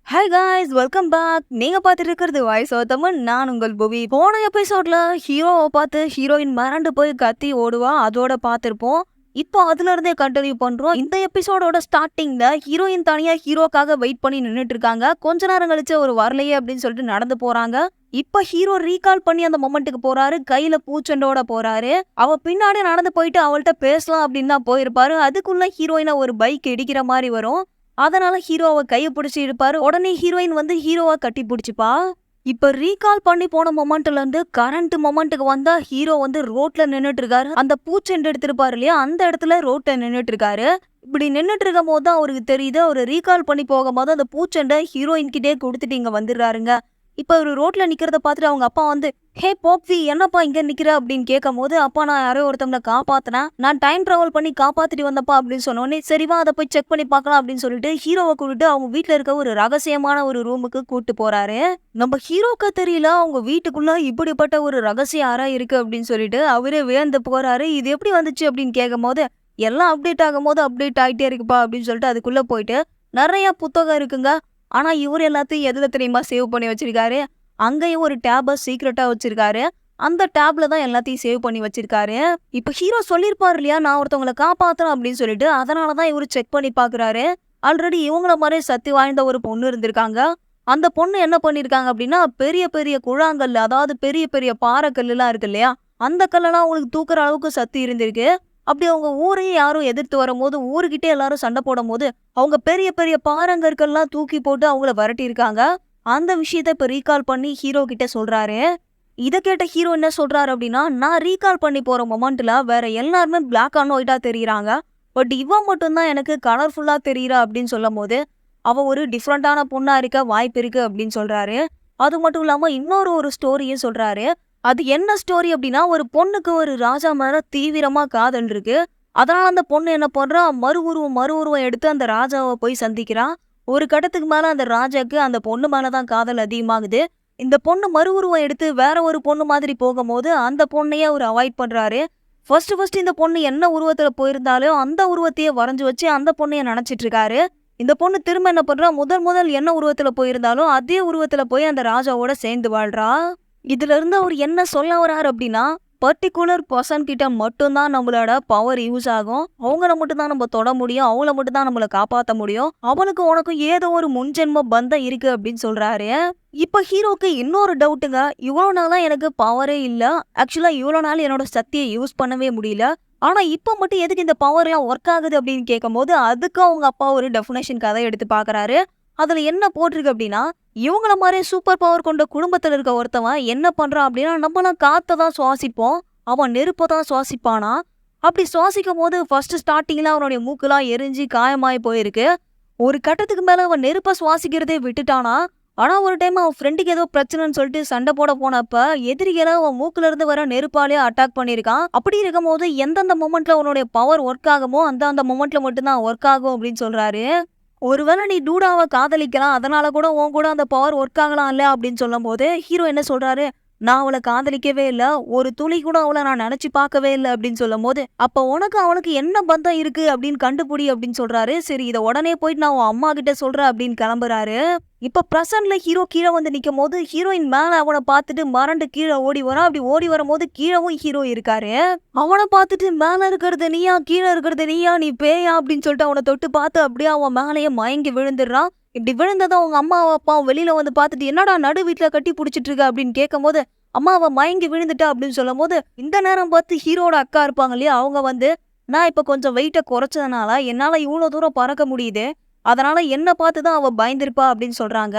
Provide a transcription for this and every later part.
Hi guys, welcome back. நீங்க பார்த்துட்டு இருக்கிறது வாய்ஸ் ஆஃப் தமிழ். நான் உங்கள் புவி. போன எபிசோட்ல ஹீரோவை பார்த்து ஹீரோயின் மிரண்டு போய் கத்தி ஓடுவா, அதோட பார்த்துருப்போம். இப்போ அதுல இருந்தே கண்டினியூ பண்றோம். இந்த எபிசோடோட ஸ்டார்டிங்ல ஹீரோயின் தனியா ஹீரோக்காக வெயிட் பண்ணி நின்னுட்டு இருக்காங்க. கொஞ்ச நேரம் கழிச்சு ஒரு வரலையே அப்படின்னு சொல்லிட்டு நடந்து போறாங்க. இப்ப ஹீரோ ரீகால் பண்ணி அந்த மொமெண்ட்டுக்கு போறாரு. கையில பூச்செண்டோட போறாரு. அவ பின்னாடி நடந்து போயிட்டு அவள்கிட்ட பேசலாம் அப்படின்னு தான் போயிருப்பாரு. அதுக்குள்ள ஹீரோயினை ஒரு பைக் இடிக்கிற மாதிரி வரும். அதனால ஹீரோவை கையை பிடிச்சி இருப்பாரு. உடனே ஹீரோயின் வந்து ஹீரோவை கட்டி பிடிச்சிப்பா. இப்ப ரீகால் பண்ணி போன மொமெண்ட்ல இருந்து கரண்ட் மொமெண்ட்டுக்கு வந்தா ஹீரோ வந்து ரோட்ல நின்னுட்டு இருக்காரு. அந்த பூச்செண்டு எடுத்திருப்பாரு இல்லையா, அந்த இடத்துல ரோட்ல நின்னுட்டு இருக்காரு. இப்படி நின்னுட்டு இருக்கும் போது தான் அவருக்கு தெரியுது, அவரு ரீகால் பண்ணி போகும்போது அந்த பூச்செண்டை ஹீரோயின் கிட்டே கொடுத்துட்டு இங்க வந்துடுறாருங்க. இப்ப ஒரு ரோட்ல நிக்கிறத பார்த்துட்டு அவங்க அப்பா வந்து, ஹே போப்வி, என்னப்பா இங்க நிக்கிற அப்படின்னு கேட்கும் போது, அப்பா நான் யாரோ ஒருத்தவங்களை காப்பாத்தினேன், நான் டைம் டிராவல் பண்ணி காப்பாத்திட்டு வந்தப்பா அப்படின்னு சொன்னோடனே, சரிவா அதை போய் செக் பண்ணி பார்க்கலாம் அப்படின்னு சொல்லிட்டு ஹீரோவை கூப்பிட்டு அவங்க வீட்டுல இருக்க ஒரு ரகசியமான ஒரு ரூமுக்கு கூட்டு போறாரு. நம்ம ஹீரோக்கு தெரியல அவங்க வீட்டுக்குள்ள இப்படிப்பட்ட ஒரு ரகசிய அறை இருக்கு அப்படின்னு சொல்லிட்டு அவரே வியந்து போறாரு. இது எப்படி வந்துச்சு அப்படின்னு கேட்கும் போது, எல்லாம் அப்டேட் ஆகும் போது அப்டேட் ஆகிட்டே இருக்குப்பா அப்படின்னு சொல்லிட்டு அதுக்குள்ள போயிட்டு நிறைய புத்தகம் இருக்குங்க. ஆனா இவர் எல்லாத்தையும் எதுல தெரியுமா சேவ் பண்ணி வச்சிருக்காரு? அங்கேயும் ஒரு டேப சீக்ரெட்டா வச்சிருக்காரு. அந்த டேப்ல தான் எல்லாத்தையும் சேவ் பண்ணி வச்சிருக்காரு. இப்ப ஹீரோ சொல்லிருப்பாரு இல்லையா, நான் ஒருத்தவங்களை காப்பாத்துறேன் அப்படின்னு சொல்லிட்டு, அதனாலதான் இவரு செக் பண்ணி பாக்குறாரு. ஆல்ரெடி இவங்கள மாதிரி சக்தி வாய்ந்த ஒரு பொண்ணு இருந்திருக்காங்க. அந்த பொண்ணு என்ன பண்ணிருக்காங்க அப்படின்னா, பெரிய பெரிய குழாங்கல், அதாவது பெரிய பெரிய பாறைக்கல் எல்லாம் இருக்கு இல்லையா, அந்த கல்லெல்லாம் அவங்களுக்கு தூக்குற அளவுக்கு சக்தி இருந்திருக்கு. அப்படி அவங்க ஊரையே யாரும் எதிர்த்து வரும்போது, ஊருக்கிட்டே எல்லாரும் சண்டை போடும் போது, அவங்க பெரிய பெரிய பாறங்கற்கள்லாம் தூக்கி போட்டு அவங்கள விரட்டி இருக்காங்க. அந்த விஷயத்த இப்ப ரீகால் பண்ணி ஹீரோ கிட்ட சொல்றாரு. இத கேட்ட ஹீரோ என்ன சொல்றாரு அப்படின்னா, நான் ரீகால் பண்ணி போற மொமெண்ட்ல வேற எல்லாருமே பிளாக் அண்ட் ஒயிட்டா தெரியுறாங்க, பட் இவ மட்டும்தான் எனக்கு கலர்ஃபுல்லா தெரியுறா அப்படின்னு சொல்லும் போது, அவ ஒரு டிஃப்ரெண்டான பொண்ணா இருக்க வாய்ப்பு இருக்கு அப்படின்னு சொல்றாரு. அது மட்டும் இல்லாம இன்னொரு ஒரு ஸ்டோரியும் சொல்றாரு. அது என்ன ஸ்டோரி அப்படின்னா, ஒரு பொண்ணுக்கு ஒரு ராஜா மேல தீவிரமா காதல் இருக்கு. அதனால அந்த பொண்ணு என்ன பண்றா, மறு உருவம் எடுத்து அந்த ராஜாவை போய் சந்திக்கிறா. ஒரு கட்டத்துக்கு மேல அந்த ராஜாக்கு அந்த பொண்ணு மேலதான் காதல் அதிகமாகுது. இந்த பொண்ணு மறு உருவம் எடுத்து வேற ஒரு பொண்ணு மாதிரி போகும்போது அந்த பொண்ணையே அவர் அவாய்ட் பண்றாரு. ஃபர்ஸ்ட் இந்த பொண்ணு என்ன உருவத்துல போயிருந்தாலும் அந்த உருவத்தையே வரைஞ்சு வச்சு அந்த பொண்ணைய நினைச்சிட்டு இருக்காரு. இந்த பொண்ணு திரும்ப என்ன பண்றா, முதல் என்ன உருவத்துல போயிருந்தாலும் அதே உருவத்துல போய் அந்த ராஜாவோட சேர்ந்து வாழ்றா. இதுல இருந்து அவர் என்ன சொல்ல வர்றாரு அப்படின்னா, பர்டிகுலர் பர்சன் கிட்ட மட்டும்தான் நம்மளோட பவர் யூஸ் ஆகும். அவங்கள மட்டும் தான் நம்ம தொட முடியும், அவங்கள மட்டும் தான் நம்மள காப்பாற்ற முடியும். அவனுக்கு உனக்கும் ஏதோ ஒரு முன்ஜென்ம பந்தம் இருக்கு அப்படின்னு சொல்றாரு. இப்ப ஹீரோக்கு இன்னொரு டவுட்டுங்க. இவ்வளவு நாளா எனக்கு பவரே இல்ல, ஆக்சுவலா இவ்வளவு நாள் என்னோட சக்தியை யூஸ் பண்ணவே முடியல, ஆனா இப்ப மட்டும் எதுக்கு இந்த பவர் எல்லாம் ஒர்க் ஆகுது அப்படின்னு கேட்கும் போது, அதுக்கு அவங்க அப்பா ஒரு டெஃபினேஷன் கதை எடுத்து பாக்குறாரு. அதுல என்ன போட்டிருக்கு அப்படின்னா, இவங்கள மாதிரி சூப்பர் பவர் கொண்ட குடும்பத்துல இருக்க ஒருத்தவன் என்ன பண்றான் அப்படின்னா, நம்மளாம் காத்த தான் சுவாசிப்போம், அவன் நெருப்பை தான் சுவாசிப்பானா. அப்படி சுவாசிக்கும் போது ஃபர்ஸ்ட் ஸ்டார்டிங்ல அவனுடைய மூக்குலாம் எரிஞ்சு காயமாயி போயிருக்கு. ஒரு கட்டத்துக்கு மேல அவன் நெருப்பை சுவாசிக்கிறதே விட்டுட்டானா. ஆனா ஒரு டைம் அவன் ஃப்ரெண்டுக்கு ஏதோ பிரச்சனைன்னு சொல்லிட்டு சண்டை போட போனப்ப எதிரிகளை அவன் மூக்குல இருந்து வர நெருப்பாலே அட்டாக் பண்ணியிருக்கான். அப்படி இருக்கும் போது எந்தெந்த மொமெண்ட்ல உன்னுடைய பவர் ஒர்க் ஆகுமோ அந்த மொமெண்ட்ல மட்டும்தான் ஒர்க் ஆகும் அப்படின்னு சொல்றாரு. ஒருவேளை நீ டூடாவை காதலிக்கலாம், அதனால கூட உன் கூட அந்த பவர் ஒர்க் ஆகலாம் இல்ல அப்படின்னு சொல்லும் போது ஹீரோ என்ன சொல்றாரு, நான் அவளை காதலிக்கவே இல்ல, ஒரு துளி கூட அவளை நான் நினைச்சு பார்க்கவே இல்லை அப்படின்னு சொல்லும் போது, அப்ப உனக்கு அவனுக்கு என்ன பந்தம் இருக்கு அப்படின்னு கண்டுபிடி அப்படின்னு சொல்றாரு. சரி, இதை உடனே போயிட்டு நான் உன் அம்மா கிட்ட சொல்றேன் அப்படின்னு கிளம்புறாரு. இப்ப பிரசன்ட்ல ஹீரோ கீழே வந்து நிக்கும் போது ஹீரோயின் மேல அவனை பார்த்துட்டு மறண்டு கீழே ஓடி வரான். அப்படி ஓடி வரும்போது கீழவும் ஹீரோ இருக்காரு. அவனை பார்த்துட்டு, மேல இருக்கிறது நீயா, கீழே இருக்கிறது நீயா, நீ பேயா அப்படின்னு சொல்லிட்டு அவனை தொட்டு பார்த்து அப்படியே அவன் மேலேயே மயங்கி விழுந்துடுறான். இப்படி விழுந்ததும் அவங்க அம்மா அப்பா வெளியில வந்து பார்த்துட்டு, என்னடா நடு வீட்டுல கட்டி பிடிச்சிட்டு இருக்க அப்படின்னு கேட்கும் போது, அம்மா அவ மயங்கி விழுந்துட்டா அப்படின்னு சொல்லும் போது, இந்த நேரம் பார்த்து ஹீரோட அக்கா இருப்பாங்க இல்லையா, அவங்க வந்து, நான் இப்ப கொஞ்சம் வெயிட்ட குறைச்சதுனால என்னால இவ்வளவு தூரம் பறக்க முடியுது, அதனால என்ன பார்த்துதான் அவ பயந்திருப்பா அப்படின்னு சொல்றாங்க.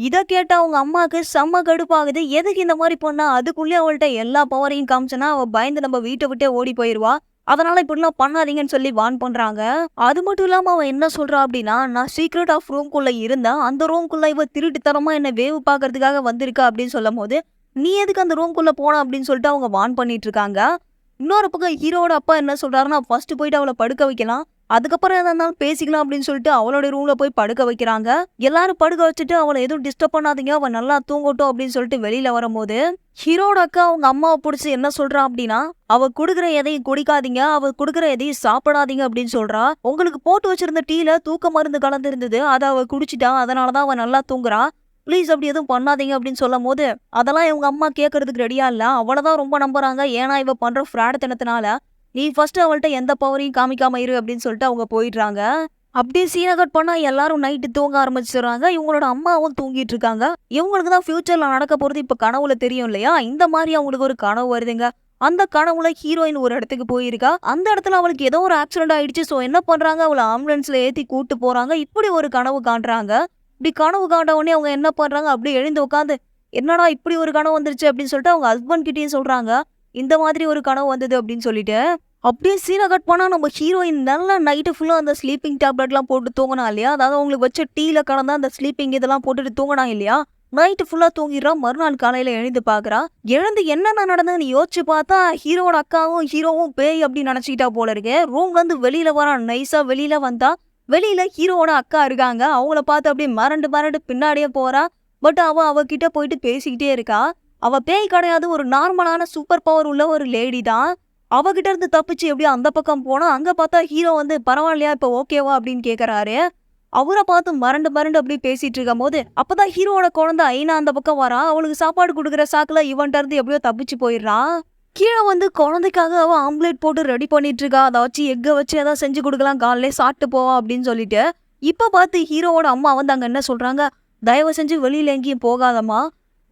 இத கேட்ட அவங்க அம்மாக்கு செம்ம கடுப்பாகுது. எதுக்கு இந்த மாதிரி பண்ணா, அதுக்குள்ளே அவள்கிட்ட எல்லா பவரையும் காமிச்சனா அவ பயந்து நம்ம வீட்டை விட்டே ஓடி போயிருவா, அதனால இப்படிலாம் பண்ணாதீங்கன்னு சொல்லி வான் பண்றாங்க. அது மட்டும் இல்லாம அவன் என்ன சொல்றா அப்படின்னா, நான் சீக்ரெட் ஆஃப் ரூம்குள்ள இருந்தேன், அந்த ரூம்குள்ள இவ திருட்டுத்தனமா என்ன வேவு பாக்குறதுக்காக வந்திருக்கா அப்படின்னு சொல்லும் போது, நீ எதுக்கு அந்த ரூம்குள்ள போன அப்படின்னு சொல்லிட்டு அவங்க வான் பண்ணிட்டு இருக்காங்க. இன்னொரு பக்கம் ஹீரோட அப்பா என்ன சொல்றாருன்னா, ஃபர்ஸ்ட் போயிட்டு அவளை படுக்க வைக்கலாம், அதுக்கப்புறம் எதா இருந்தாலும் பேசிக்கலாம் அப்படின்னு சொல்லிட்டு அவளோட ரூம்ல போய் படுக்க வைக்கிறாங்க. எல்லாரும் படுக்க வச்சுட்டு அவள எதுவும் டிஸ்டர்ப் பண்ணாதீங்க, அவ நல்லா தூங்கட்டும் அப்படின்னு சொல்லிட்டு வெளியில வரும்போது, ஹீரோட அக்கா அவங்க அம்மாவ புடிச்சு என்ன சொல்றா அப்படின்னா, அவ குடுக்குற எதையும் குடிக்காதீங்க, அவ குடுக்குற எதையும் சாப்பிடாதீங்க அப்படின்னு சொல்றா. உங்களுக்கு போட்டு வச்சிருந்த டீல தூக்க மருந்து கலந்து இருந்தது, அத அவ குடிச்சிட்டா, அதனாலதான் அவ நல்லா தூங்குறா. ப்ளீஸ் அப்படி எதுவும் பண்ணாதீங்க அப்படின்னு சொல்லும்போது, அதெல்லாம் இவங்க அம்மா கேட்கறதுக்கு ரெடியா இல்ல. அவளதான் ரொம்ப நம்புறாங்க. ஏன்னா இவ பண்ற ஃப்ராடுத்தனத்தினால. நீ ஃபர்ஸ்ட் அவள்ட்ட எந்த பவரையும் காமிக்காம இரு அப்படின்னு சொல்லிட்டு அவங்க போயிடுறாங்க. அப்படியே சீன கட் பண்ணா எல்லாரும் நைட்டு தூங்க ஆரம்பிச்சிடுறாங்க. இவங்களோட அம்மாவும் தூங்கிட்டு இருக்காங்க. இவங்களுக்கு தான் ஃபியூச்சர்ல நடக்க போறது இப்ப கனவுல தெரியும் இல்லையா? இந்த மாதிரி அவங்களுக்கு ஒரு கனவு வருதுங்க. அந்த கனவுல ஹீரோயின் ஒரு இடத்துக்கு போயிருக்கா. அந்த இடத்துல அவளுக்கு ஏதோ ஒரு ஆக்சிடென்ட் ஆயிடுச்சு. சோ என்ன பண்றாங்க? அவள ஆம்புலன்ஸ்ல ஏத்தி கூட்டு போறாங்க. இப்படி ஒரு கனவு காண்றாங்க. இப்படி கனவு காண்ட உடனே அவங்க என்ன பண்றாங்க? அப்படியே எழுந்து உட்காந்து, என்னடா இப்படி ஒரு கனவு வந்துருச்சு அப்படின்னு சொல்லிட்டு அவங்க ஹஸ்பண்ட் கிட்டயும் சொல்றாங்க. இந்த மாதிரி ஒரு கனவு வந்தது அப்படின்னு சொல்லிட்டு. அப்படியே சீனை கட் பண்ணா நம்ம ஹீரோயின் நல்லா நைட்டு ஃபுல்லா அந்த ஸ்லீப்பிங் டேப்லெட்லாம் போட்டு தூங்கினா இல்லையா? அதாவது அவங்களுக்கு வச்ச டீல கலந்தா அந்த ஸ்லீப்பிங் இதெல்லாம் போட்டுட்டு தூங்கினா இல்லையா? நைட்டு ஃபுல்லா தூங்கிடுறா. மறுநாள் காலையில எழுந்து பாக்குறா. எழுந்து என்னென்ன நடந்ததுன்னு யோசிச்சு பார்த்தா, ஹீரோட அக்காவும் ஹீரோவும் பேய் அப்படின்னு நினைச்சுக்கிட்டா போல இருக்கு. ரூம்ல இருந்து வெளியில வரா. நைஸா வெளியில வந்தா, வெளியில ஹீரோவோட அக்கா இருக்காங்க. அவங்கள பார்த்து அப்படியே மறண்டு மறண்டு பின்னாடியே போறா. பட் அவகிட்ட போயிட்டு பேசிக்கிட்டே இருக்கா. அவ பேய் கிடையாது, ஒரு நார்மலான சூப்பர் பவர் உள்ள ஒரு லேடி தான். அவகிட்ட இருந்து தப்பிச்சு எப்படியோ அந்த பக்கம் போனா, அங்க பார்த்தா ஹீரோ வந்து பரவாயில்லையா, இப்ப ஓகேவா அப்படின்னு கேக்குறாரு. அவர பார்த்து மறண்டு மறண்டு அப்படியே பேசிட்டு இருக்கும்போது, அப்பதான் ஹீரோவோட குழந்தை ஐனா அந்த பக்கம் வரா. அவளுக்கு சாப்பாடு குடுக்குற சாக்குல இவன்ட்ட இருந்து எப்படியோ தப்பிச்சு போயிடுறான். கீழே வந்து குழந்தைக்காக அவ ஆம்லேட் போட்டு ரெடி பண்ணிட்டு இருக்கா. அதாச்சும் எக்க வச்சு ஏதாவது செஞ்சு கொடுக்கலாம், காலையிலே சாப்பிட்டு போவா அப்படின்னு சொல்லிட்டு. இப்ப பார்த்து ஹீரோவோட அம்மா வந்து அங்க என்ன சொல்றாங்க, தயவு செஞ்சு வெளியில எங்கேயும் போகாதம்மா,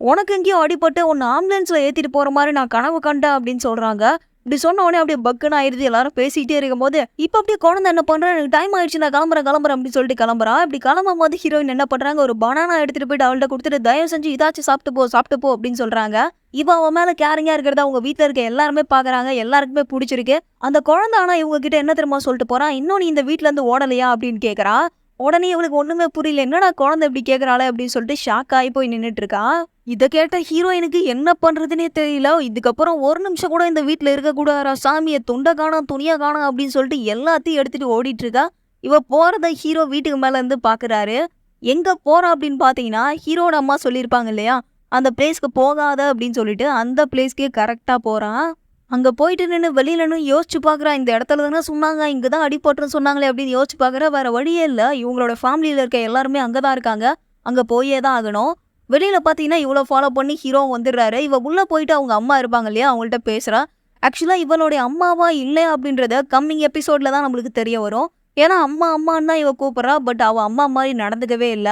உனக்கு எங்கேயும் அடிபட்டு உன்னை ஆம்புலன்ஸ்ல ஏத்திட்டு போற மாதிரி நான் கனவு கண்டேன் அப்படின்னு சொல்றாங்க. இப்படி சொன்ன உடனே அப்படியே பக்குன்னு ஆயிடுது. எல்லாரும் பேசிக்கிட்டே இருக்கும்போது, இப்ப அப்படியே குழந்தை என்ன பண்றா, எனக்கு டைம் ஆயிடுச்சு, நான் கிளம்புறேன் அப்படின்னு சொல்லிட்டு கிளம்புறா. இப்படி கிளம்பும் போது ஹீரோயின் என்ன பண்றாங்க, ஒரு பனானா எடுத்துட்டு போயிட்டு அவள்கிட்ட கொடுத்துட்டு, தயவு செஞ்சு இதாச்சும் சாப்பிட்டு போ அப்படின்னு சொல்றாங்க. இவ அவன் மேல கேரிங்கா இருக்கிறத அவங்க வீட்டுல இருக்க எல்லாருமே பாக்குறாங்க. எல்லாருக்குமே பிடிச்சிருக்கு. அந்த குழந்தை ஆனா இவங்க கிட்ட என்ன தெரியுமா சொல்லிட்டு போறா, இன்னும் நீ இந்த வீட்டுல இருந்து ஓடலையா அப்படின்னு கேக்குறா. உடனே இவளுக்கு ஒண்ணுமே புரியல. என்னடா குழந்தை இப்படி கேக்குறாளே அப்படின்னு சொல்லிட்டு ஷாக் ஆகி போய் நின்னுட்டு இருக்கா. இத கேட்ட ஹீரோயினுக்கு என்ன பண்றதுன்னே தெரியல. இதுக்கப்புறம் ஒரு நிமிஷம் கூட இந்த வீட்டுல இருக்க கூடாதா சாமிய, துண்ட காணோம் துணியா காணோம் அப்படின்னு சொல்லிட்டு எல்லாத்தையும் எடுத்துட்டு ஓடிட்டு இருக்கா. இவ போறத ஹீரோ வீட்டுக்கு மேல இருந்து பாக்குறாரு. எங்க போறா அப்படின்னு பாத்தீங்கன்னா, ஹீரோட அம்மா சொல்லியிருப்பாங்க இல்லையா, அந்த பிளேஸ்க்கு போகாத அப்படின்னு சொல்லிட்டு அந்த பிளேஸ்க்கே கரெக்டா போறான். அங்க போயிட்டு நின்னு வெளியில நின்னு யோசிச்சு பாக்குறா, இந்த இடத்துல தானே சொன்னாங்க, இங்கதான் அடிபட்டுன்னு சொன்னாங்களே அப்படின்னு யோசிச்சு பாக்குற. வேற வழியே இல்ல. இவங்களோட ஃபேமிலியில இருக்க எல்லாருமே அங்கதான் இருக்காங்க. அங்க போயே தான் ஆகணும். வெளியில பாத்தீங்கன்னா இவ்வளவு ஃபாலோ பண்ணி ஹீரோ வந்துடுறாரு. இவ உள்ள போயிட்டு அவங்க அம்மா இருப்பாங்க இல்லையா, அவங்கள்ட்ட பேசுறா. ஆக்சுவலா இவளுடைய அம்மாவா இல்லையா அப்படின்றத கம்மிங் எபிசோட்ல தான் நம்மளுக்கு தெரிய வரும். ஏன்னா அம்மா அம்மான்னு தான் இவ கூப்பிடுறா. பட் அவ அம்மா மாதிரி நடந்துக்கவே இல்ல.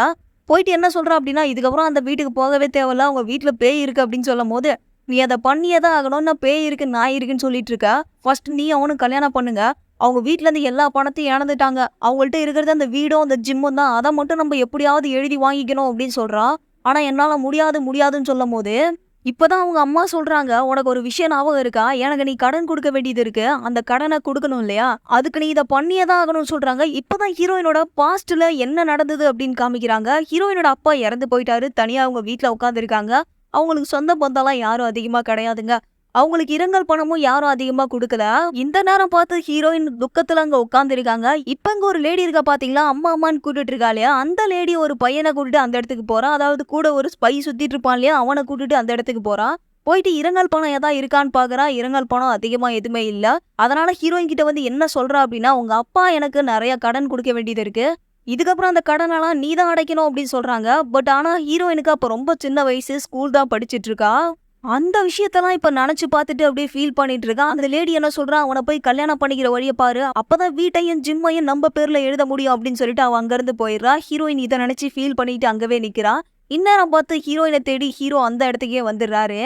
போயிட்டு என்ன சொல்றா அப்படின்னா, இதுக்கப்புறம் அந்த வீட்டுக்கு போகவே தேவையில்ல, அவங்க வீட்டுல பேய் இருக்கு அப்படின்னு சொல்லும் போது, நீ அதை பண்ணியே தான் ஆகணும், நான் பேய் இருக்கு நாய் இருக்குன்னு சொல்லிட்டு இருக்கா. ஃபர்ஸ்ட் நீ அவனும் கல்யாணம் பண்ணுங்க. அவங்க வீட்டுல இருந்து எல்லா பணத்தையும் இழந்துட்டாங்க. அவங்கள்ட்ட இருக்கிறது அந்த வீடும் அந்த ஜிம்மும் தான். அதை மட்டும் நம்ம எப்படியாவது எழுதி வாங்கிக்கணும் அப்படின்னு சொல்றா. ஆனா என்னால முடியாதுன்னு சொல்லும் போது, இப்பதான் அவங்க அம்மா சொல்றாங்க, உனக்கு ஒரு விஷயம் ஞாபகம் இருக்கா, எனக்கு நீ கடன் கொடுக்க வேண்டியது இருக்கு, அந்த கடனை கொடுக்கணும் இல்லையா, அதுக்கு நீ இதை பண்ணியே தான் ஆகணும்னு சொல்றாங்க. இப்பதான் ஹீரோயினோட பாஸ்ட்ல என்ன நடந்தது அப்படின்னு காமிக்கிறாங்க. ஹீரோயினோட அப்பா இறந்து போயிட்டாரு. தனியா அவங்க வீட்டுல உட்கார்ந்து இருக்காங்க. அவங்களுக்கு சொந்த பந்தம்லாம் யாரும் அதிகமா கிடையாதுங்க. அவங்களுக்கு இரங்கல் பணமும் யாரும் அதிகமா குடுக்கல. இந்த நேரம் பார்த்து ஹீரோயின் துக்கத்துல அங்க உட்கார்ந்து இருக்காங்க. இப்ப இங்க ஒரு லேடி இருக்கா பாத்தீங்களா, அம்மா அம்மான்னு கூட்டிட்டு இருக்கா இல்லையா, அந்த லேடி ஒரு பையனை கூட்டிட்டு அந்த இடத்துக்கு போறா. அதாவது கூட ஒரு ஸ்பை சுத்திட்டு இருப்பான் இல்லையா, அவனை கூட்டிட்டு அந்த இடத்துக்கு போறா. போயிட்டு இரங்கல் பணம் ஏதாவது இருக்கான்னு பாக்குறா. இரங்கல் பணம் அதிகமா எதுவுமே இல்ல. அதனால ஹீரோயின் கிட்ட வந்து என்ன சொல்றா அப்படின்னா, உங்க அப்பா எனக்கு நிறைய கடன் கொடுக்க வேண்டியது இருக்கு, இதுக்கப்புறம் அந்த கடனெல்லாம் நீ தான் அடைக்கணும் அப்படின்னு சொல்றாங்க. பட் ஆனா ஹீரோயினுக்கு அப்ப ரொம்ப சின்ன வயசு, ஸ்கூல் தான் படிச்சிட்டு இருக்கா. அந்த விஷயத்தெல்லாம் இப்ப நினைச்சு பார்த்துட்டு அப்படியே ஃபீல் பண்ணிட்டு இருக்கான். அந்த லேடி என்ன சொல்றா, அவனை போய் கல்யாணம் பண்ணிக்கிற வழியை பாரு, அப்பதான் வீட்டையும் ஜிம்மையும் நம்ம பேர்ல எழுத முடியும் அப்படின்னு சொல்லிட்டு அவ அங்க இருந்து போயிடுறா. ஹீரோயின் இதை நினைச்சு ஃபீல் பண்ணிட்டு அங்கவே நிக்கிறா. இந்நேரம் பார்த்து ஹீரோயினை தேடி ஹீரோ அந்த இடத்துக்கே வந்துடுறாரு.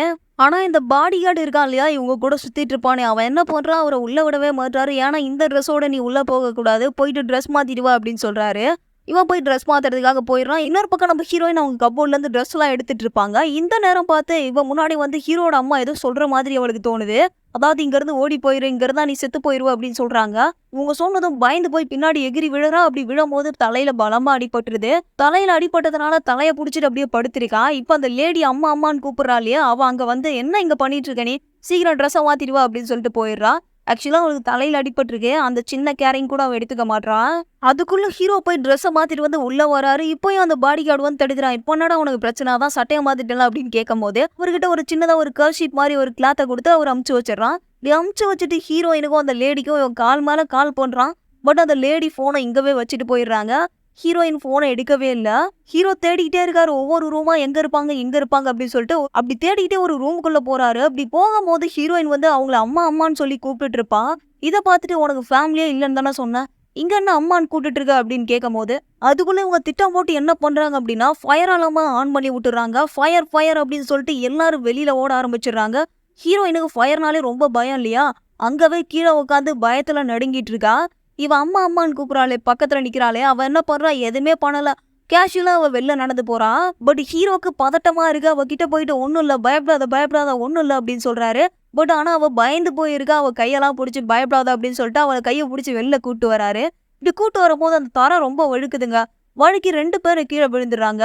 ஆனா இந்த பாடி கார்டு இருக்கான் இல்லையா, இவங்க கூட சுத்திட்டு இருப்பானே, அவன் என்ன பண்றான், அவரை உள்ள விடவே மாட்டாரு. ஏன்னா இந்த ட்ரெஸ்ஸோட நீ உள்ள போக கூடாது, போயிட்டு ட்ரெஸ் மாத்திடுவா அப்படின்னு சொல்றாரு. இவன் போய் ட்ரெஸ் மாத்துறதுக்காக போயிடுறான். இன்னொரு பக்கம் நம்ம ஹீரோயின் அவங்க கப்போர்ட்ல இருந்து ட்ரெஸ் எல்லாம் எடுத்துட்டு இருப்பாங்க. இந்த நேரம் பார்த்து இவன் முன்னாடி வந்து ஹீரோட அம்மா ஏதோ சொல்ற மாதிரி அவளுக்கு தோணுது. அதாவது இங்க இருந்து ஓடி போயிரு, இங்க இருந்தா நீ செத்து போயிருவ அப்படின்னு சொல்றாங்க. இவங்க சொன்னதும் பயந்து போய் பின்னாடி எகிரி விழுறா. அப்படி விழும்போது தலையில பலமா அடிபட்டுருது. தலையில அடிபட்டதுனால தலைய புடிச்சிட்டு அப்படியே படுத்திருக்கா. இப்ப அந்த லேடி அம்மா அம்மான்னு கூப்பிடுறா இல்லையா, அவ அங்க வந்து என்ன இங்க பண்ணிட்டு இருக்க, நீ சீக்கிரம் ட்ரெஸ்ஸை மாத்திடுவா அப்படின்னு சொல்லிட்டு போயிடுறா. ஆக்சுவலா அவளுக்கு தலையில அடிபட்டிருக்கு. அந்த சின்ன கேரிங் கூட அவ எடுத்துக்க மாட்றான். அதுக்குள்ள ஹீரோ போய் ட்ரெஸ்ஸ மாத்திட்டு வந்து உள்ள வராரு. இப்பயும் அந்த பாடி கார்டு வந்து தடுக்குறான். "இப்போ என்னடா உனக்கு பிரச்சனை? அதான் சட்டைய மாத்திட்டேன்ல" அப்படின்னு கேட்கும்போது, அவர்கிட்ட ஒரு சின்னதா ஒரு கர்ச்சீப் மாரி ஒரு கிளாத்த குடுத்து அவர் அமுச்சு வச்சுடுறான். இப்படி அமுச்சு வச்சுட்டு ஹீரோயினுக்கும் அந்த லேடிக்கும் இவன் கால் மேல கால் பண்றான். பட் அந்த லேடி ஃபோன இங்கவே வச்சுட்டு போயிடுறாங்க. ஹீரோயின் ஃபோன எடுக்கவே இல்ல. ஹீரோ தேடிக்கிட்டே இருக்காரு. ஒவ்வொரு ரூமா எங்க இருப்பாங்க, எங்க இருப்பாங்க அப்படின்னு சொல்லிட்டு அப்படி தேடிக்கிட்டே ஒரு ரூமுக்குள்ள போறாரு. அப்படி போகும்போது ஹீரோயின் வந்து அவங்கள அம்மா அம்மான்னு சொல்லி கூப்பிட்டுட்டு இருப்பா. இத பார்த்துட்டு "உனக்கு ஃபேமிலியே இல்லன்னு தானே சொன்னேன். இங்க என்ன அம்மான்னு கூப்பிட்டுட்டு இருக்க?" அப்படின்னு கேட்கும்போது, அதுக்குள்ள இவங்க திட்டம் போட்டு என்ன பண்றாங்க அப்படின்னா, ஃபயர் அலார்ம ஆன் பண்ணி விட்டுறாங்க. ஃபயர் ஃபயர் அப்படின்னு சொல்லிட்டு எல்லாரும் வெளியில ஓட ஆரம்பிச்சிடுறாங்க. ஹீரோயினுக்கு ஃபயர்னாலே ரொம்ப பயம் இல்லையா? அங்கவே கீழ உட்காந்து பயத்துல நடுங்கிட்டு இருக்கா. இவ அம்மா அம்மான்னு கூப்பிடுறாளே, பக்கத்துல நிக்கிறாளே, அவ என்ன பண்றா? எதுவுமே பண்ணல. கேஷுவலா அவ வெளில நடந்து போறா. பட் ஹீரோக்கு பதட்டமா இருக்கு. அவ கிட்ட போயிட்டு "ஒண்ணும் இல்ல, பயப்படாத பயப்படாத, ஒண்ணும் இல்ல" அப்படின்னு சொல்றாரு. பட் ஆனா அவ பயந்து போயிருக்கா. அவ கையெல்லாம் புடிச்சு "பயப்படாத" அப்படின்னு சொல்லிட்டு அவள கைய புடிச்சு வெளில கூட்டு வராரு. இப்படி கூட்டு வரும்போது அந்த தரை ரொம்ப வழுக்குதுங்க. வழுக்கி 2 பேரும் கீழ விழுந்துடுறாங்க.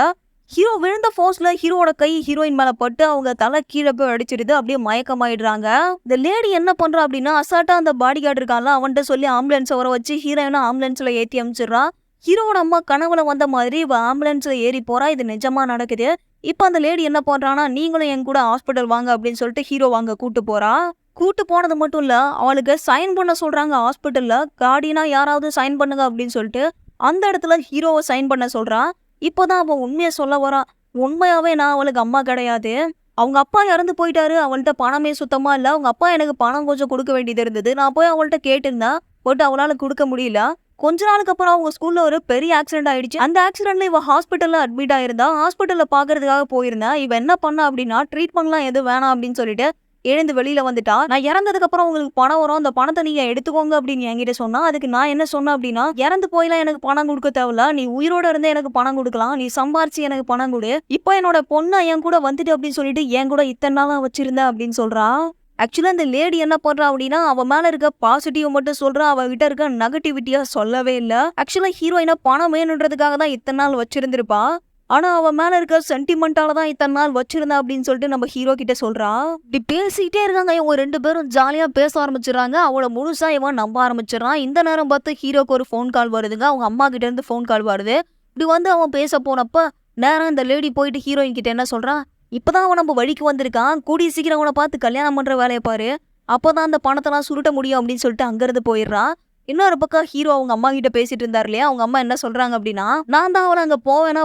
ஹீரோ விழுந்த ஃபோர்ஸ்ல ஹீரோவோட கை ஹீரோயின் மேல பட்டு அவங்க தலை கீழ போய் அடிச்சிடுது. அப்படியே மயக்கமாயிடுறாங்க. இந்த லேடி என்ன பண்றா அப்படின்னா, அசால்ட்டா அந்த பாடி கார்டு இருக்கான்ல, அவன்ட்ட சொல்லி ஆம்புலன்ஸ வர வச்சு ஹீரோயின ஆம்புலன்ஸ்ல ஏத்தி அனுப்பிச்சிடுறா. ஹீரோவோட அம்மா கனவுல வந்த மாதிரி இவ ஆம்புலன்ஸ்ல ஏறி போறா. இது நிஜமா நடக்குது. இப்ப அந்த லேடி என்ன பண்றான்னா, "நீங்களும் என் கூட ஹாஸ்பிட்டல் வாங்க" அப்படின்னு சொல்லிட்டு ஹீரோ அங்க கூட்டு போறா. கூட்டு போனது மட்டும் இல்ல, அவளுக்கு சைன் பண்ண சொல்றாங்க ஹாஸ்பிட்டல்ல. கார்டியனா யாராவது சைன் பண்ணுங்க அப்படின்னு சொல்லிட்டு, அந்த இடத்துல ஹீரோவ சைன் பண்ண சொல்றா. இப்பதான் அவ உண்மைய சொல்ல வரா. உண்மையாவே நான் அவளுக்கு அம்மா கிடையாது. அவங்க அப்பா இறந்து போயிட்டாரு. அவள்ட்ட பணமே சுத்தமா இல்ல. அவங்க அப்பா எனக்கு பணம் கொஞ்சம் குடுக்க வேண்டியது இருந்தது. நான் போய் அவள்ட்ட கேட்டிருந்தேன். பட் அவளால குடுக்க முடியல. கொஞ்ச நாளுக்கு அப்புறம் அவங்க ஸ்கூல்ல ஒரு பெரிய ஆக்சிடென்ட் ஆயிடுச்சு. அந்த ஆக்சிடென்ட்ல இவ ஹாஸ்பிட்டல்ல அட்மிட் ஆயிருந்தா. ஹாஸ்பிட்டல்ல பாக்குறதுக்காக போயிருந்தா. இவ என்ன பண்ணா அப்படின்னா, ட்ரீட்மெண்ட்லாம் எதுவும் வேணாம் அப்படின்னு சொல்லிட்டு எழுந்து வெளியில வந்துட்டா. "நான் இறந்ததுக்கு அப்புறம் உங்களுக்கு பணம் வரும். அந்த பணத்த நீங்க எடுத்துக்கோங்க" அப்படின்னு என்கிட்ட சொன்னா. அதுக்கு நான் என்ன சொன்னேன் அப்படின்னா, "இறந்து போய்லாம் எனக்கு பணம் குடுக்க தேவையில்ல. நீ உயிரோட இருந்தே எனக்கு பணம் குடுக்கலாம். நீ சம்பாரிச்சு எனக்கு பணம் குடு. இப்போ என்னோட பொண்ண என் கூட வந்துட்டு அப்படின்னு சொல்லிட்டு என் கூட இத்தன நாளா வச்சிருந்த" அப்படின்னு சொல்றா. ஆக்சுவலா இந்த லேடி என்ன பண்றா அப்படின்னா, அவ மேல இருக்க பாசிட்டிவ் மட்டும் சொல்றா. அவ கிட்ட இருக்க நெகட்டிவிட்டியா சொல்லவே இல்ல. ஆக்சுவலா ஹீரோயின பணம் வேணுன்றதுக்காக தான் இத்தன நாள் வச்சிருந்திருப்பா. ஆனா அவ மேல இருக்க சென்டிமெண்டால தான் இத்தன நாள் வச்சிருந்தா அப்படின்னு சொல்லிட்டு நம்ம ஹீரோ கிட்ட சொல்றா. இப்படி பேசிட்டே இருக்காங்க. இவங்க 2 பேரும் ஜாலியா பேச ஆரம்பிச்சுறாங்க. அவள முழுசா இவன் நம்ப ஆரம்பிச்சிடறான். இந்த நேரம் பார்த்து ஹீரோக்கு ஒரு ஃபோன் கால் வருதுங்க. அவங்க அம்மா கிட்ட இருந்து ஃபோன் கால் வருது. இப்படி வந்து அவன் பேச போனப்ப, நேரா இந்த லேடி போயிட்டு ஹீரோயின் கிட்ட என்ன சொல்றா, "இப்பதான் அவன் நம்ம வழிக்கு வந்திருக்கான். கூடிய சீக்கிரம் அவன பார்த்து கல்யாணம் பண்ற வேலைய பாரு. அப்பதான் அந்த பணத்தெல்லாம் சுருட்ட முடியும்" அப்படின்னு சொல்லிட்டு அங்கிருந்து போயிடுறா. இன்னொரு பக்கம் ஹீரோ அவங்க அம்மா கிட்ட பேசிட்டு இருந்தாரு இல்லையா? அவங்க அம்மா என்ன சொல்றாங்க அப்படின்னா, "நான் தான் அவள அங்க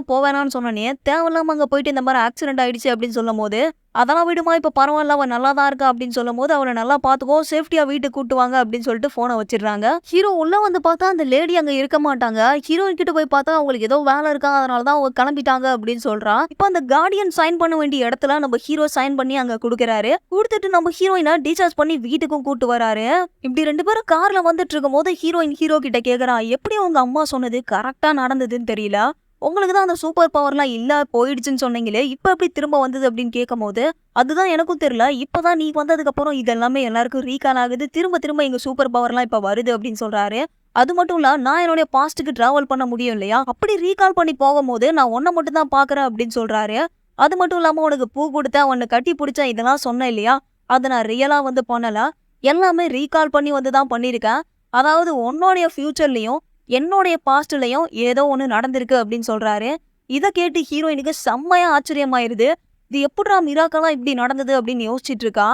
போவேணான்னு சொன்னனே. தேவையில்லாம அங்க போயிட்டு இந்த மாரி ஆக்சிடென்ட் ஆயிடுச்சு" அப்படின்னு சொல்லும்போது, "அதெல்லாம் விடுமா, இப்ப பரவாயில்ல, அவ நல்லா தான் இருக்கா" அப்படின்னு சொல்லும்போது, "அவள நல்லா பாத்துக்கோ, சேஃப்டியா வீட்டுக்கு கூட்டு வாங்க" அப்படின்னு சொல்லிட்டு போன வச்சிடுறாங்க. ஹீரோ உள்ள வந்து பார்த்தா அந்த லேடி அங்க இருக்க மாட்டாங்க. ஹீரோயின் கிட்ட போய் பார்த்தா அவங்களுக்கு ஏதோ வேலை இருக்கா, அதனால தான் அவங்க கிளம்பிட்டாங்க அப்படின்னு சொல்றா. இப்ப அந்த கார்டியன் சைன் பண்ண வேண்டிய இடத்துல நம்ம ஹீரோ சைன் பண்ணி அங்க குடுக்குறாரு. குடுத்துட்டு நம்ம ஹீரோயின டிஸ்சார்ஜ் பண்ணி வீட்டுக்கும் கூட்டு வராரு. இப்படி 2 பேரும் கார்ல வந்துட்டு இருக்கும்போது ஹீரோயின் ஹீரோ கிட்ட கேக்குறா, "எப்படி உங்க அம்மா சொன்னது கரெக்ட்டா நடந்ததுன்னு தெரியல. உங்களுக்கு தான் அந்த சூப்பர் பவர்லாம் இல்ல போயிடுச்சுன்னு சொன்னீங்களே, இப்ப எப்படி திரும்ப வந்தது?" அப்படின்னு கேட்கும்போது, "அதுதான் எனக்கும் தெரியல. இப்பதான் நீ வந்ததுக்கு அப்புறம் இது எல்லாமே எல்லாருக்கும் ரீகால் ஆகுது. திரும்ப திரும்ப எங்க சூப்பர் பவர்லாம் இப்ப வருது" அப்படின்னு சொல்றாரு. அது மட்டும் இல்ல, "நான் என்னுடைய பாஸ்ட்க்கு டிராவல் பண்ண முடியும் இல்லையா? அப்படி ரீகால் பண்ணி போகும்போது நான் உன்ன மட்டும் தான் பார்க்குறேன்" அப்படின்னு சொல்றாரு. அது மட்டும் இல்லாம, "உனக்கு பூ குடுத்தேன், உன்ன கட்டி புடிச்சேன் இதெல்லாம் சொன்னேன் இல்லையா? அத நான் ரியலா வந்து பண்ணல. எல்லாமே ரீகால் பண்ணி வந்து தான் பண்ணியிருக்கேன். அதாவது உன்னோடைய ஃபியூச்சர்லயும் என்னோடைய பாஸ்ட்லயும் ஏதோ ஒண்ணு நடந்திருக்கு" அப்படின்னு சொல்றாரு. இத கேட்டு ஹீரோயினுக்கு செம்மையா ஆச்சரியமாயிருது. இது எப்புட்றா மிராக்கலா இப்படி நடந்தது அப்படின்னு யோசிச்சுட்டு இருக்கா.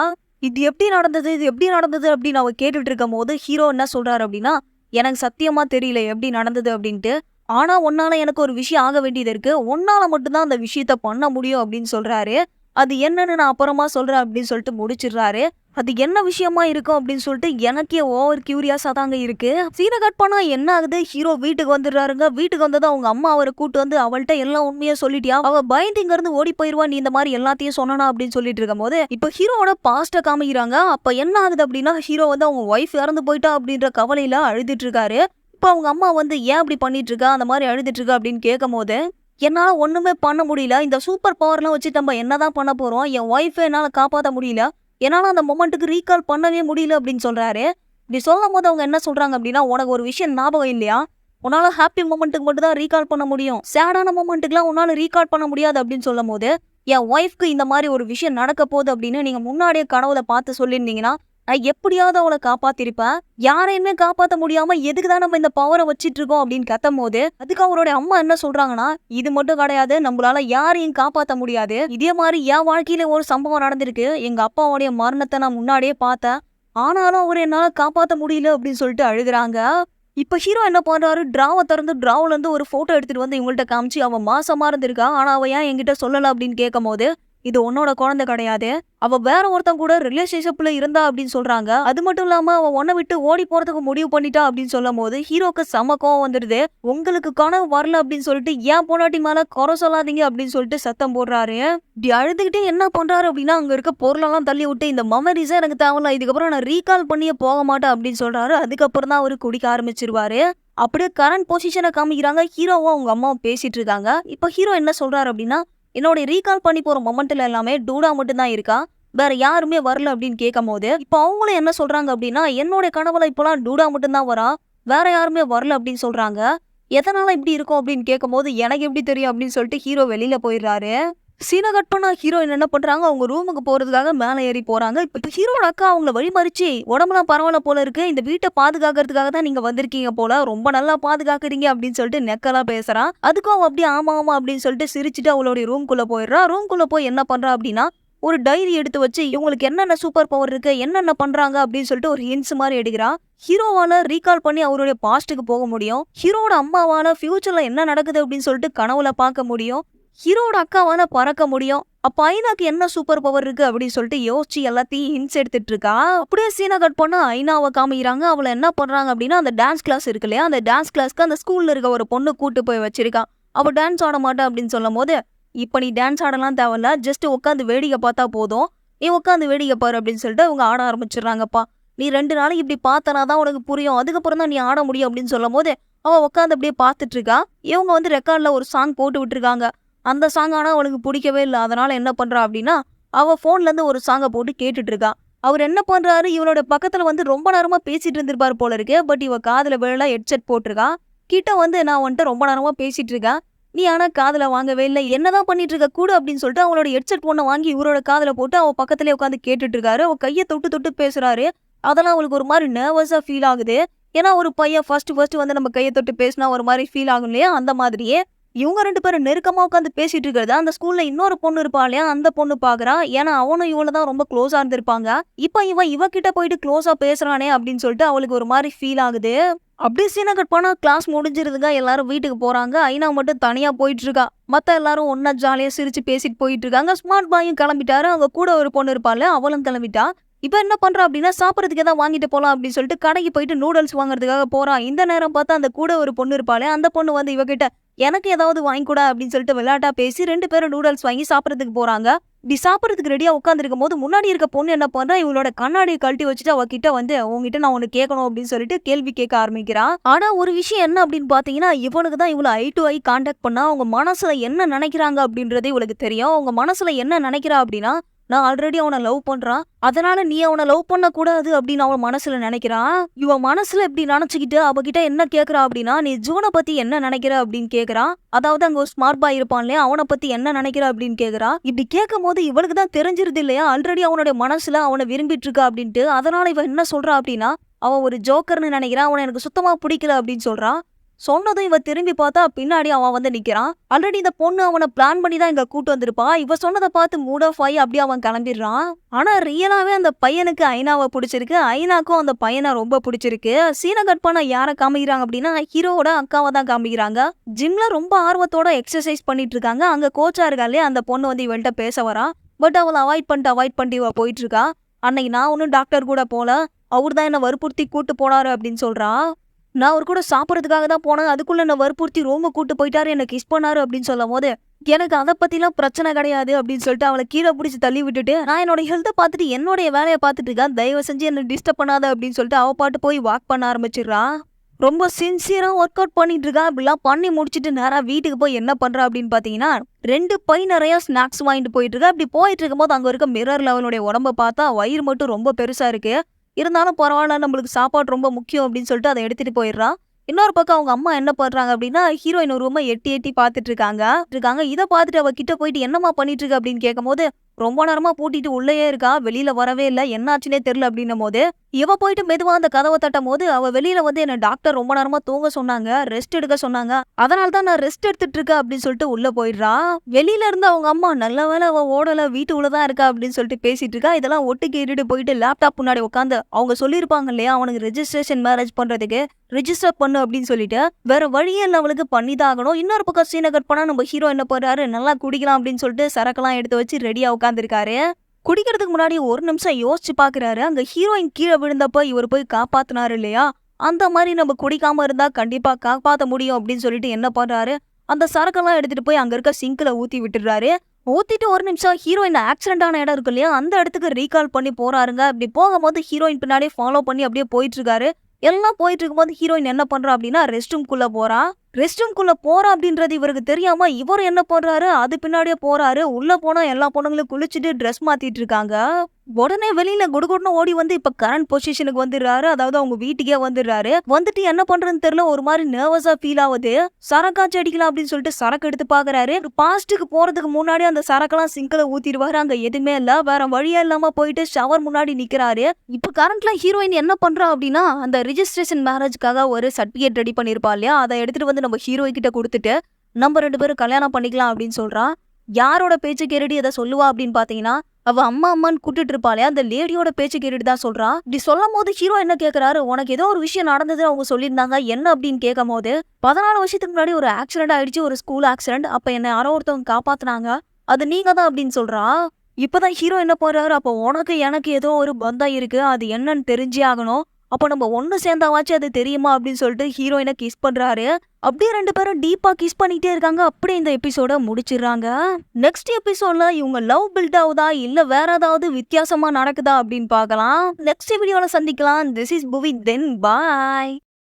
இது எப்படி நடந்தது? இது எப்படி நடந்தது? அப்படின்னு அவ கேட்டுட்டு இருக்கும்போது, ஹீரோ என்ன சொல்றாரு அப்படின்னா, "எனக்கு சத்தியமா தெரியல எப்படி நடந்தது அப்படின்ட்டு. ஆனா உன்னால எனக்கு ஒரு விஷயம் ஆக வேண்டியது இருக்கு. உன்னால மட்டும் தான் அந்த விஷயத்த பண்ண முடியும்" அப்படின்னு சொல்றாரு. "அது என்னன்னு நான் அப்புறமா சொல்றேன்" அப்படின்னு சொல்லிட்டு முடிச்சிடுறாரு. அது என்ன விஷயமா இருக்கும் அப்படின்னு சொல்லிட்டு எனக்கே ஓவர் கியூரியாஸா தாங்க இருக்கு. சீன கட் பண்ணா என்ன ஆகுது? ஹீரோ வீட்டுக்கு வந்துடுறாருங்க. வீட்டுக்கு வந்ததும் அவங்க அம்மா அவர கூட்டு வந்து, "அவள்ட்ட எல்லா உண்மையா சொல்லிட்டியா? அவ பயந்து இங்க இருந்து ஓடி போயிருவா. நீ இந்த மாதிரி எல்லாத்தையும் சொன்னனா?" அப்படின்னு சொல்லிட்டு இருக்கும்போது, இப்ப ஹீரோவோட பாஸ்ட காமிக்கிறாங்க. அப்ப என்ன ஆகுது அப்படின்னா, ஹீரோ வந்து அவங்க ஒய்ஃப் இறந்து போயிட்டா அப்படின்ற கவலையில அழுதுட்டு இருக்காரு. இப்ப அவங்க அம்மா வந்து, "ஏன் இப்படி பண்ணிட்டு இருக்க? அந்த மாதிரி அழுதுட்டு இருக்க" அப்படின்னு கேட்கும்போது, "என்னால ஒண்ணுமே பண்ண முடியல. இந்த சூப்பர் பவர்லாம் வச்சு நம்ம என்னதான் பண்ண போறோம்? என் ஒய்ஃப என்னால காப்பாத்த முடியல. என்னால அந்த மொமெண்ட்டுக்கு ரீகால் பண்ணவே முடியல" அப்படின்னு சொல்றாரு. இப்படி சொல்லும்போது அவங்க என்ன சொல்றாங்க அப்படின்னா, "உனக்கு ஒரு விஷயம் ஞாபகம் இல்லையா? உன்னால ஹாப்பி மொமெண்ட்டுக்கு மட்டும் தான் ரீகால் பண்ண முடியும். சேடான மொமெண்ட்டுக்குலாம் உன்னால ரீகால் பண்ண முடியாது" அப்படின்னு சொல்லும்போது, "என் ஒய்ஃப்க்கு இந்த மாதிரி ஒரு விஷயம் நடக்க போகுது அப்படின்னு நீங்க முன்னாடியே கனவுல பார்த்து சொல்லியிருந்தீங்கன்னா, எப்படியாவது அவள காப்பாத்திருப்பேன். யாரையுமே காப்பாத்த முடியாம எதுக்கு தான் நம்ம இந்த பவர வச்சிட்டு இருக்கோம் அப்படின்னு கத்தும்போது, அதுக்கு அவருடைய அம்மா என்ன சொல்றாங்கன்னா, இது மட்டும் கிடையாது. நம்மளால யாரையும் காப்பாத்த முடியாது. இதே மாரி என் வாழ்க்கையில ஒரு சம்பவம் நடந்திருக்கு. எங்க அப்பாவுடைய மரணத்த நான் முன்னாடியே பார்த்தேன். ஆனாலும் அவர என்னால காப்பாத்த முடியல அப்படின்னு சொல்லிட்டு அழுகுறாங்க. இப்ப ஹீரோ என்ன பண்றாரு, டிராவ தொறந்து டிராவுல இருந்து ஒரு ஃபோட்டோ எடுத்துட்டு வந்து இவங்கள்ட்ட காமிச்சு, அவ மாசமா இருந்திருக்கா. ஆனா அவ ஏன் என்கிட்ட சொல்லல அப்படின்னு கேட்கும்போது, இது உன்னோட குழந்தை கிடையாது. அவ வேற ஒருத்தன் கூட ரிலேஷன்ஷிப்ல இருந்தா அப்படின்னு சொல்றாங்க. அது மட்டும் இல்லாம அவ உன்னை விட்டு ஓடி போறதுக்கு முடிவு பண்ணிட்டா அப்படின்னு சொல்லும்போது ஹீரோக்கு செம கோவம் வந்துடுது. உங்களுக்கு கனவு வரல அப்படின்னு சொல்லிட்டு ஏன் பொண்டாட்டி மேல குறை சொல்லாதீங்க அப்படின்னு சொல்லிட்டு சத்தம் போடுறாரு. இப்படி அழுதுகிட்டே என்ன பண்றாரு அப்படின்னா, அங்க இருக்க பொருளெல்லாம் தள்ளி விட்டு இந்த மெமரிஸே எனக்கு தேவையில்ல, இதுக்கப்புறம் நான் ரீகால் பண்ணியே போக மாட்டேன் அப்படின்னு சொல்றாரு. அதுக்கப்புறம் தான் அவரு குடிக்க ஆரம்பிச்சிருவாரு. அப்படியே கரண்ட் பொசிஷனை காமிக்கிறாங்க. ஹீரோவும் அவங்க அம்மாவும் பேசிட்டு இருக்காங்க. இப்ப ஹீரோ என்ன சொல்றாரு அப்படின்னா, என்னோட ரீகால் பண்ணி போற மொமெண்ட்ல எல்லாமே டூடா மட்டும் தான் இருக்கா, வேற யாருமே வரல அப்படின்னு கேட்கும்போது, இப்ப அவங்களும் என்ன சொல்றாங்க அப்படின்னா, என்னோட கனவுல இப்பெல்லாம் டூடா மட்டும் தான் வரா, வேற யாருமே வரல அப்படின்னு சொல்றாங்க. எதனால இப்படி இருக்கும் அப்படின்னு கேட்கும்போது, எனக்கு எப்படி தெரியும் அப்படின்னு சொல்லிட்டு ஹீரோ வெளியில போயிடுறாரு. சீனை கட் பண்ணா ஹீரோயின் என்ன பண்றாங்க, அவங்க ரூமுக்கு போறதுக்காக மேல ஏறி போறாங்க. இப்ப ஹீரோட அக்கா அவங்கள வழிமறிச்சு, உடம்புலாம் பரவாயில்ல போல இருக்கு, இந்த வீட்டை பாதுகாக்கிறதுக்காக தான் நீங்க வந்திருக்கீங்க போல, ரொம்ப நல்லா பாதுகாக்கிறீங்க அப்படின்னு சொல்லிட்டு நெக்கலா பேசுறான். அதுக்கும் அவ அப்படியே ஆமா ஆமா அப்படின்னு சொல்லிட்டு சிரிச்சுட்டு அவளுடைய ரூம்குள்ள போயிடுறா. ரூம்குள்ள போய் என்ன பண்றா அப்படின்னா, ஒரு டைரி எடுத்து வச்சு இவங்களுக்கு என்னென்ன சூப்பர் பவர் இருக்கு, என்னென்ன பண்றாங்க அப்படின்னு சொல்லிட்டு ஒரு ஹிண்ட்ஸ் மாதிரி எடுக்கிறா. ஹீரோவால ரீகால் பண்ணி அவருடைய பாஸ்ட்டுக்கு போக முடியும். ஹீரோட அம்மாவால ஃபியூச்சர்ல என்ன நடக்குது அப்படின்னு சொல்லிட்டு கனவுல பார்க்க முடியும். ஹீரோட அக்காவால பறக்க முடியும். அப்ப ஐனாக்கு என்ன சூப்பர் பவர் இருக்கு அப்படின்னு சொல்லிட்டு யோசிச்சு எல்லாத்தையும் ஹிண்ட்ஸ் எடுத்துட்டு இருக்கா. அப்படியே சீனை கட் பண்ணா ஐனாவை காமிக்கிறாங்க. அவளை என்ன பண்றாங்க அப்படின்னா, அந்த டான்ஸ் கிளாஸ் இருக்கு இல்லையா, அந்த டான்ஸ் கிளாஸ்க்கு அந்த ஸ்கூல்ல இருக்க ஒரு பொண்ணு கூட்டு போய் வச்சிருக்கா. அவ டான்ஸ் ஆட மாட்டா அப்படின்னு சொல்லும் போது, இப்ப நீ டான்ஸ் ஆடலாம் தேவையில்ல, ஜஸ்ட் உட்காந்து வேடிக்கை பார்த்தா போதும், நீ உட்காந்து வேடிக்கை பாரு அப்படின்னு சொல்லிட்டு அவங்க ஆட ஆரம்பிச்சிடுறாங்கப்பா. நீ 2 நாளைக்கு இப்படி பார்த்தனாதான் உனக்கு புரியும், அதுக்கப்புறம் தான் நீ ஆட முடியும் அப்படின்னு சொல்லும் போது அவ உட்காந்து அப்படியே பார்த்துட்டு இருக்கா. இவங்க வந்து ரெக்கார்ட்ல ஒரு சாங் போட்டு விட்டுருக்காங்க. அந்த சாங் ஆனா அவளுக்கு பிடிக்கவே இல்ல. அதனால என்ன பண்றா அப்படின்னா, அவ போன்ல இருந்து ஒரு சாங்கை போட்டு கேட்டுட்டு இருக்கா. அவர் என்ன பண்றாரு, இவளோட பக்கத்துல வந்து ரொம்ப நேரமா பேசிட்டு இருந்திருப்பாரு போல இருக்கு. பட் இவ காதுல விழல, ஹெட்செட் போட்டிருக்கா. கிட்ட வந்து நான் உன்கிட்ட ரொம்ப நேரமா பேசிட்டு இருக்கேன், நீ ஆனா காதுல வாங்கவே இல்லை, என்னதான் பண்ணிட்டு இருக்க கூட அப்படின்னு சொல்லிட்டு அவளோட ஹெட்செட் போனை வாங்கி இவரோட காதுல போட்டு அவ பக்கத்துலயே உட்காந்து கேட்டுட்டு இருக்காரு. அவ கையை தொட்டு தொட்டு பேசுறாரு. அதெல்லாம் அவளுக்கு ஒரு மாதிரி நர்வஸா ஃபீல் ஆகுது. ஏன்னா ஒரு பையன் ஃபர்ஸ்ட் வந்து நம்ம கையை தொட்டு பேசினா ஒரு மாதிரி ஃபீல் ஆகும் இல்லையா, அந்த மாதிரியே இவங்க 2 பேரும் நெருக்கமா உட்காந்து பேசிட்டு இருக்கிறத அந்த ஸ்கூல்ல இன்னொரு பொண்ணு இருப்பா இல்லையா, அந்த பொண்ணு பாக்குறா. ஏன்னா அவனும் இவள தான் ரொம்ப க்ளோஸா இருந்திருப்பாங்க. இப்ப இவ கிட்ட போயிட்டு க்ளோஸா பேசுறானே அப்படின்னு சொல்லிட்டு அவளுக்கு ஒரு மாதிரி ஃபீல் ஆகுது. அப்படியே சீனை கட் பண்ணா கிளாஸ் முடிஞ்சிருதுங்க. எல்லாரும் வீட்டுக்கு போறாங்க. ஐனா மட்டும் தனியா போயிட்டு இருக்கா. மத்த எல்லாரும் ஒன்னா ஜாலியா சிரிச்சு பேசிட்டு போயிட்டு இருக்காங்க. ஸ்மார்ட் பாயும் கிளம்பிட்டாரு. அவங்க கூட ஒரு பொண்ணு இருப்பாள், அவளும் கிளம்பிட்டா. இப்ப என்ன பண்றா அப்படின்னா, சாப்பிடறதுக்கு ஏதாவது வாங்கிட்டு போலாம் அப்படின்னு சொல்லிட்டு கடைக்கு போயிட்டு நூடுல்ஸ் வாங்குறதுக்காக போறா. இந்த நேரம் பார்த்தா அந்த கூட ஒரு பொண்ணு இருப்பாளே, அந்த பொண்ணு வந்து இவகிட்ட எனக்கு ஏதாவது வாங்கி கூட அப்படின்னு சொல்லிட்டு விளையாட்டா பேசி 2 பேரும் நூடுல்ஸ் வாங்கி சாப்பிடறதுக்கு போறாங்க. இப்படி சாப்பிடறதுக்கு ரெடியா உட்காந்துருக்கும் போது முன்னாடி இருக்க பொண்ணு என்ன பண்றா, இவளோட கண்ணாடியை கழட்டி வச்சுட்டு அவ கிட்ட வந்து உங்ககிட்ட நான் ஒண்ணு கேட்கணும் அப்படின்னு சொல்லிட்டு கேள்வி கேட்க ஆரம்பிக்கிறா. ஆனா ஒரு விஷயம் என்ன அப்படின்னு பாத்தீங்கன்னா, இவனுக்கு தான் இவளை ஐ டு ஐ கான்டாக்ட் பண்ணா அவங்க மனசுல என்ன நினைக்கிறாங்க அப்படின்றதே இவளுக்கு தெரியும். அவங்க மனசுல என்ன நினைக்கிறா அப்படின்னா, நான் ஆல்ரெடி அவனை லவ் பண்றான், அதனால நீ அவனை லவ் பண்ண கூடாது அப்படின்னு அவன் மனசுல நினைக்கிறான். இவன் மனசுல இப்படி நினைச்சுக்கிட்டு அவகிட்ட என்ன கேக்குறா அப்படின்னா, நீ ஜூனை பத்தி என்ன நினைக்கிற அப்படின்னு கேக்குறான். அதாவது அங்க ஒரு ஸ்மார்ட் பாய் இருப்பான் இல்லையா, அவனை பத்தி என்ன நினைக்கிற அப்படின்னு கேக்குறா. இப்படி கேட்கும் போது இவளுக்கு தான் தெரிஞ்சிருது இல்லையா, ஆல்ரெடி அவனுடைய மனசுல அவனை விரும்பிட்டு இருக்கா அப்படின்ட்டு. அதனால இவன் என்ன சொல்றா அப்படின்னா, அவன் ஒரு ஜோக்கர்னு நினைக்கிறான், அவனை எனக்கு சுத்தமா பிடிக்கல அப்படின்னு சொல்றான். சொன்னதும் இவ திரும்பி பார்த்தா பின்னாடி அவன் வந்து நிக்கிறான். ஆல்ரெடி இந்த பொண்ணு அவனை பிளான் பண்ணி தான் இங்க கூட்டு வந்திருப்பா. இவ சொன்னதை பார்த்து மூட் ஆஃப் ஆகி அப்படியே அவன் கிளம்பிடுறான். ஆனா ரியலாவே அந்த பையனுக்கு ஐனாவை பிடிச்சிருக்கு, ஐனாக்கும் அந்த பையனை ரொம்ப பிடிச்சிருக்கு. சீனை கட் பண்ண யாரை காமிக்கிறாங்க அப்படின்னா, ஹீரோவோட அக்காவை தான் காமிக்கிறாங்க. ஜிம்ல ரொம்ப ஆர்வத்தோட எக்ஸசைஸ் பண்ணிட்டு இருக்காங்க. அங்க கோச்சா இருக்காலே அந்த பொண்ணு வந்து இவள்கிட்ட பேச வரா. பட் அவளை அவாய்ட் பண்ணிட்டு இவ போயிட்டு இருக்கா. அன்னைக்கு நான் ஒன்னும் டாக்டர் கூட போல, அவர் தான் என்ன வற்புறுத்தி கூட்டு போனாரு அப்படின்னு சொல்றா. நான் அவர் கூட சாப்பிட்றதுக்காக தான் போனேன், அதுக்குள்ள என்ன வற்புறுத்தி ரூமுக்கு கூட்டு போயிட்டாரு, என்ன கிஸ் பண்ணாரு அப்படின்னு சொல்லும் போது, எனக்கு அதை பத்திலாம் பிரச்சனை கிடையாது அப்படின்னு சொல்லிட்டு அவளை கீழே பிடிச்சி தள்ளி விட்டுட்டு, நான் என்னோட ஹெல்த்தை பார்த்துட்டு என்னுடைய வேலையை பார்த்துட்டு இருக்கேன், தயவு செஞ்சு என்ன டிஸ்டர்ப் பண்ணாத அப்படின்னு சொல்லிட்டு அவ பாட்டு போய் வாக் பண்ண ஆரம்பிச்சிடுறா. ரொம்ப சின்சியரா ஒர்க் அவுட் பண்ணிட்டு இருக்கா. இப்படிலாம் பண்ணி முடிச்சுட்டு நேரா வீட்டுக்கு போய் என்ன பண்றா அப்படின்னு பாத்தீங்கன்னா, 2 பை நிறைய ஸ்நாக்ஸ் வாங்கிட்டு போயிட்டு இருக்கா. அப்படி போயிட்டு இருக்கும் போது அங்க இருக்க மிரர்ல அவளுடைய உடம்ப பார்த்தா வயிறு மட்டும் ரொம்ப பெருசா இருக்கு. இருந்தாலும் பரவாயில்ல, நம்மளுக்கு சாப்பாடு ரொம்ப முக்கியம் அப்படின்னு சொல்லிட்டு அதை எடுத்துட்டு போயிடுறா. இன்னொரு பக்கம் அவங்க அம்மா என்ன பண்றாங்க அப்படின்னா, ஹீரோயின் ஒரு ரூமை எட்டி எட்டி பார்த்துட்டு இருக்காங்க. இதை பார்த்துட்டு அவ கிட்ட போயிட்டு என்னம்மா பண்ணிட்டு இருக்க அப்படின்னு கேட்கும்போது, ரொம்ப நேரமா பூட்டிட்டு உள்ளேயே இருக்கா, வெளியில வரவே இல்ல, என்னாச்சுன்னே தெரியல அப்படின்னும் போது இவ போயிட்டு மெதுவா அந்த கதவை தட்டும் போது அவ வெளியில வந்து என்ன டாக்டர் ரொம்ப நேரமா தூங்க சொன்னாங்க, ரெஸ்ட் எடுக்க சொன்னாங்க, அதனால தான் நான் ரெஸ்ட் எடுத்துட்டு இருக்கேன் அப்படின்னு சொல்லிட்டு உள்ள போயிடுறா. வெளியில இருந்து அவங்க அம்மா நல்ல வேளை அவ ஓடல, வீட்டுக்குள்ளதான் இருக்கா அப்படின்னு சொல்லிட்டு பேசிட்டு இருக்கா. இதெல்லாம் ஒட்டு கேட்டுட்டு போயிட்டு லேப்டாப் முன்னாடி உட்காந்து அவங்க சொல்லியிருப்பாங்க இல்லையா அவனுக்கு ரெஜிஸ்ட்ரேஷன் மேரேஜ் பண்றதுக்கு ரெஜிஸ்டர் பண்ணு அப்படின்னு சொல்லிட்டு வேற வழியே இல்ல, அவளுக்கு பண்ணிதான் ஆகணும். இன்னொரு பக்கம் சீனை கட் பண்ணா நம்ம ஹீரோ என்ன பண்றாரு, நல்லா குடிக்கலாம் அப்படின்னு சொல்லிட்டு சரக்கெல்லாம் எடுத்து வச்சு ரெடியா உட்காந்துருக்காரு. குடிக்கிறதுக்கு முன்னாடி ஒரு நிமிஷம் யோசிச்சு பாக்குறாரு. அங்க ஹீரோயின் கீழே விழுந்தப்ப இவர் போய் காப்பாத்தினாரு இல்லையா, அந்த மாதிரி நம்ம குடிக்காம இருந்தா கண்டிப்பா காப்பாத்த முடியும் அப்படின்னு சொல்லிட்டு என்ன பண்றாரு, அந்த சரக்கெல்லாம் எடுத்துட்டு போய் அங்க இருக்க சிங்க்ல ஊத்தி விட்டுறாரு. ஊத்திட்டு ஒரு நிமிஷம் ஹீரோயின் ஆக்சிடென்ட் ஆன இடம் இருக்கு இல்லையா, அந்த இடத்துக்கு ரீகால் பண்ணி போறாருங்க. அப்படி போகும்போது ஹீரோயின் பின்னாடியே ஃபாலோ பண்ணி அப்படியே போயிட்டு இருக்காரு. எல்லாம் போயிட்டு இருக்கும்போது ஹீரோயின் என்ன பண்றா அப்படின்னா ரெஸ்ட் ரூம்குள்ள போறா. ரெஸ்ட் ரூம்குள்ள போறா அப்படின்றது இவருக்கு தெரியாம இவர் என்ன பண்றாரு, அது பின்னாடியே போறாரு. உள்ள போனா எல்லா பொண்ணுங்களும் குளிச்சுட்டு ட்ரெஸ் மாத்திட்டு இருக்காங்க. உடனே வெளியில குடுகுடுன்னு ஓடி வந்து இப்ப கரண்ட் பொசிஷனுக்கு வந்துடுறாரு. அதாவது அவங்க வீட்டுக்கே வந்துடுறாரு. வந்துட்டு என்ன பண்றதுன்னு தெரியல, ஒரு மாதிரி நர்வஸா ஃபீல் ஆகுது. சரக்காச்சு அடிக்கலாம் அப்படின்னு சொல்லிட்டு சரக்கு எடுத்து பாக்குறாரு. பாஸ்டுக்கு போறதுக்கு முன்னாடி அந்த சரக்கெல்லாம் சிங்க்ல ஊத்திடுவாரு. அங்க எதுவுமே இல்ல, வேற வழியா இல்லாம போயிட்டு ஷவர் முன்னாடி நிக்கிறாரு. இப்ப கரண்ட்ல ஹீரோயின் என்ன பண்றா அப்படின்னா அந்த ரிஜிஸ்ட்ரேஷன் மேரேஜ்க்காக ஒரு சர்டிபிகேட் ரெடி பண்ணிருப்பா இல்லையா, அதை எடுத்துட்டு வந்து நம்ம ஹீரோ கிட்ட கொடுத்துட்டு நம்ம 2 பேரும் கல்யாணம் பண்ணிக்கலாம் அப்படின்னு சொல்றா. யாரோட பேச்சு கேட்டுட்டு இதை சொல்லுவா அப்படின்னு பாத்தீங்கன்னா அவ அம்மா அம்மான்னு கூட்டிட்டு இருப்பாளே அந்த லேடியோட பேச்சு கேட்டுட்டு தான் சொல்றா. இப்படி சொல்லும் போது ஹீரோ என்ன கேக்குறாரு, உனக்கு ஏதோ ஒரு விஷயம் நடந்தது அவங்க சொல்லியிருந்தாங்க, என்ன அப்படின்னு கேட்கும் போது 14 வருஷத்துக்கு முன்னாடி ஒரு ஆக்சிடென்ட் ஆயிடுச்சு, ஒரு ஸ்கூல் ஆக்சிடென்ட். அப்ப என்ன யாரோ ஒருத்தவங்க காப்பாத்துனாங்க, அது நீங்க தான் அப்படின்னு சொல்றா. இப்பதான் ஹீரோ என்ன பண்றாரு, அப்ப உனக்கு எனக்கு ஏதோ ஒரு பந்தம் இருக்கு, அது என்னன்னு தெரிஞ்சே ஆகணும், அப்ப நம்ம ஒண்ணு சேர்ந்தாவாச்சு அது தெரியுமா அப்படின்னு சொல்லிட்டு ஹீரோயினை கிஸ் பண்றாரு. அப்படியே 2 பேரும் டீப்பா கிஸ் பண்ணிட்டே இருக்காங்க. அப்படியே இந்த எபிசோட முடிச்சிடுறாங்க. நெக்ஸ்ட் எபிசோட்ல இவங்க லவ் பில்ட் ஆகுதா இல்ல வேற ஏதாவது வித்தியாசமா நடக்குதா அப்படின்னு பார்க்கலாம். நெக்ஸ்ட் வீடியோல சந்திக்கலாம். திஸ் இஸ் புவி, தென் பாய்.